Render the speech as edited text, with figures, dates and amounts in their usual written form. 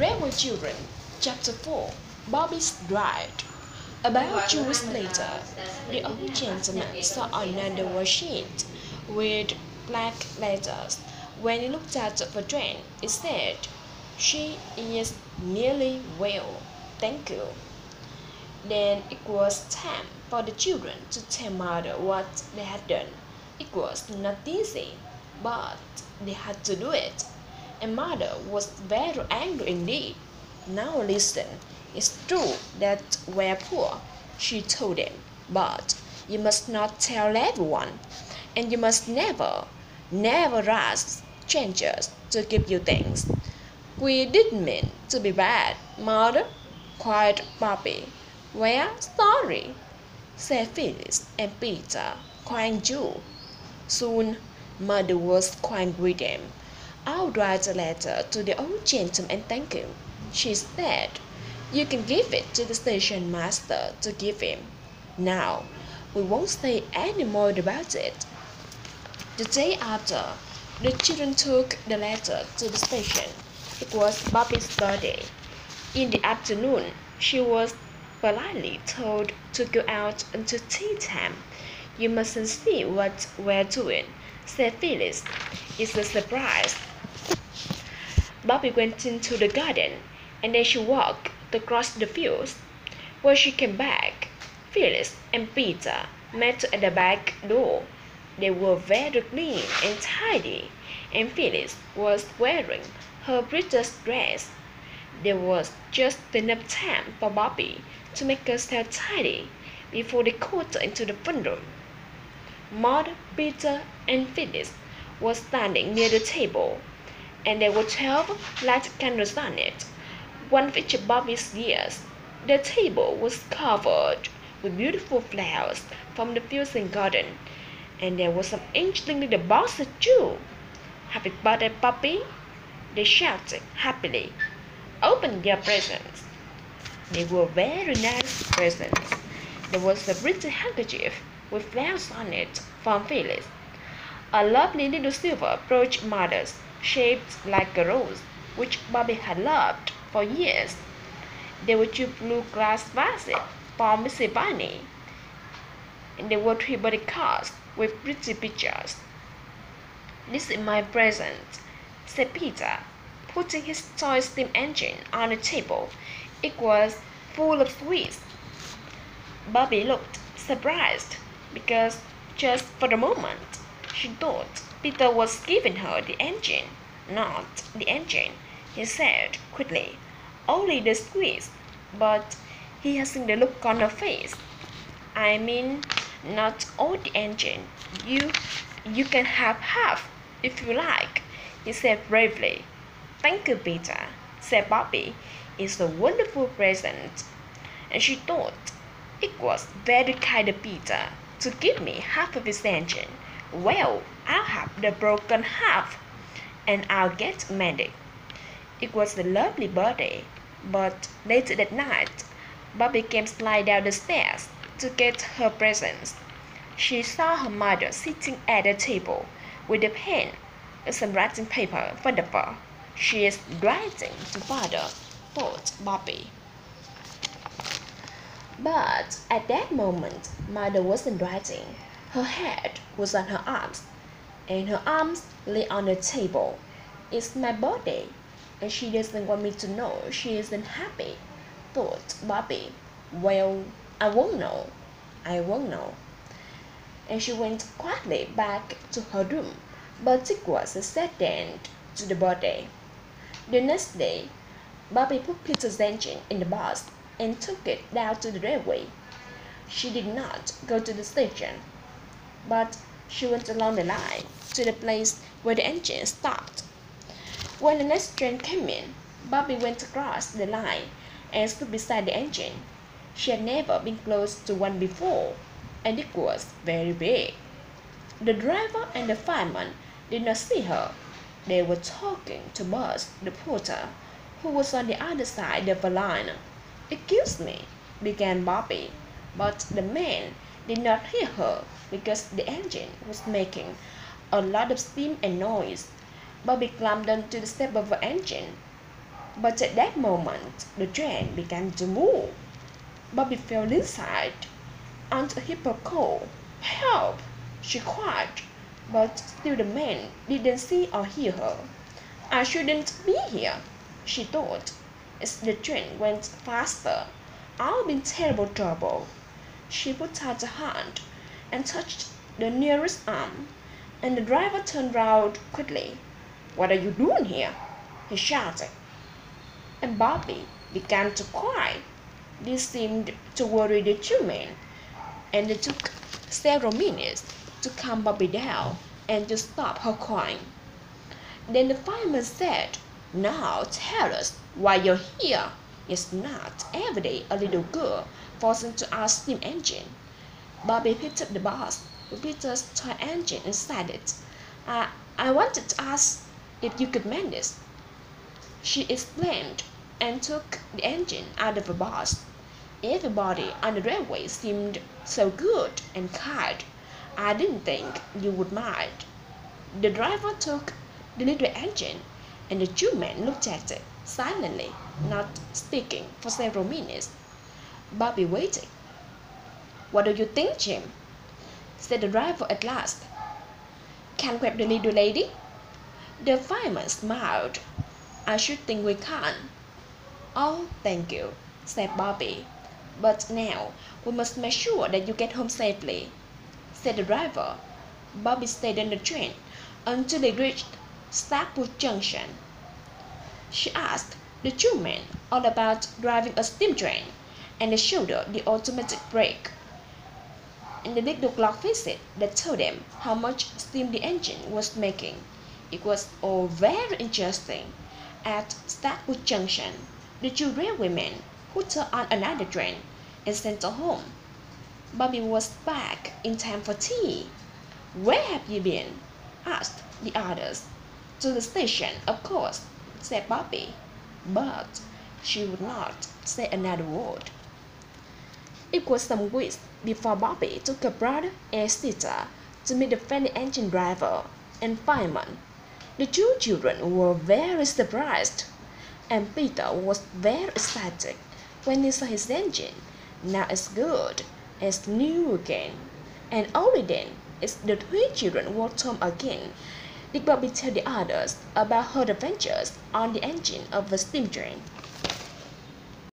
Railway Children, Chapter 4. Bobbie's Bride. About 2 weeks later, the old gentleman saw another worksheet with black letters. When he looked at the train, it said, "She is nearly well, thank you." Then it was time for the children to tell mother what they had done. It was not easy, but they had to do it. And mother was very angry indeed. "Now listen, it's true that we're poor," she told them, "but you must not tell everyone, and you must never ask strangers to give you things." "We didn't mean to be bad, mother," cried Bobbie. "We're sorry," said Phyllis and Peter, crying too. Soon mother was crying with them. "I'll write a letter to the old gentleman and thank him," she said. "You can give it to the station master to give him. Now, we won't say any more about it." The day after, the children took the letter to the station. It was Bobbie's birthday. In the afternoon, she was politely told to go out until tea time. "You mustn't see what we're doing," said Phyllis. "It's a surprise." Bobbie went into the garden, and then she walked across the fields. When she came back, Phyllis and Peter met at the back door. They were very clean and tidy, and Phyllis was wearing her prettiest dress. There was just enough time for Bobbie to make herself tidy before they called her into the front room. Mother, Peter, and Phyllis were standing near the table, and there were 12 light candles on it, one for each of Bobbie's ears. The table was covered with beautiful flowers from the fields and garden, and there were some interesting little boxes too. "Happy birthday, Bobbie!" they shouted happily. "Open your presents." They were very nice presents. There was a pretty handkerchief with flowers on it from Phyllis, a lovely little silver brooch modest shaped like a rose, which Bobbie had loved for years. There were 2 blue glass vases for Mrs. Bunny, and there were 3 birthday cards with pretty pictures. "This is my present," said Peter, putting his toy steam engine on the table. It was full of sweets. Bobbie looked surprised because just for the moment she thought Peter was giving her the engine. "Not the engine," he said quickly, "only the squeeze." But he had seen the look on her face. "I mean, not all the engine. You can have half if you like," he said bravely. "Thank you, Peter," said Bobbie. "It's a wonderful present." And she thought it was very kind of Peter to give me half of his engine. "Well, I'll have the broken half, and I'll get mended." It was a lovely birthday, but later that night, Bobbie came sliding down the stairs to get her presents. She saw her mother sitting at the table with a pen and some writing paper in front of her. "She is writing to father," thought Bobbie. But at that moment, mother wasn't writing. Her head was on her arms, and her arms lay on the table. "It's my birthday, and she doesn't want me to know she isn't happy," thought Bobbie. "Well, I won't know. And she went quietly back to her room. But it was a sad end to the birthday. The next day, Bobbie put Peter's engine in the box and took it down to the railway. She did not go to the station, but she went along the line to the place where the engine stopped. When the next train came in, Bobbie went across the line and stood beside the engine. She had never been close to one before, and it was very big. The driver and the fireman did not see her. They were talking to Buzz, the porter, who was on the other side of the line. "Excuse me," began Bobbie, but the man did not hear her because the engine was making a lot of steam and noise. Bobbie climbed onto the step of the engine. But at that moment, the train began to move. Bobbie fell inside. Aunt Hippo, help! She cried, but still the man didn't see or hear her. I shouldn't be here, she thought. As the train went faster, I'll be in terrible trouble. She put out a hand and touched the nearest arm, and the driver turned round quickly. What are you doing here? He shouted, and Bobbie began to cry. This seemed to worry the two men, and it took several minutes to calm Bobbie down and to stop her crying. Then the fireman said, now tell us why you're here. It's not every day a little girl falls into our steam engine. Bobbie picked up the box with Peter's toy engine inside it. I wanted to ask if you could mend this, she explained, and took the engine out of the box. Everybody on the railway seemed so good and kind. I didn't think you would mind. The driver took the little engine, and the two men looked at it silently, not speaking, for several minutes. Bobbie waited. What do you think, Jim? Said the driver at last. Can we help the little lady? The fireman smiled. I should think we can. Oh, thank you, said Bobbie. But now we must make sure that you get home safely, said the driver. Bobbie stayed on the train until they reached Stackport Junction. She asked the two men all about driving a steam train, and they showed her the automatic brake and the little clock visit that told them how much steam the engine was making. It was all very interesting. At Stackport Junction, the two railwaymen who turned on another train and sent her home. Bobbie was back in time for tea. Where have you been? Asked the others. To the station, of course, said Bobbie, but she would not say another word. It was some weeks before Bobbie took her brother and sister to meet the friendly engine driver and fireman. The two children were very surprised, and Peter was very excited when he saw his engine, now as good as new again. And only then, as the three children walked home again, did Bobbie tell the others about her adventures on the engine of a steam train.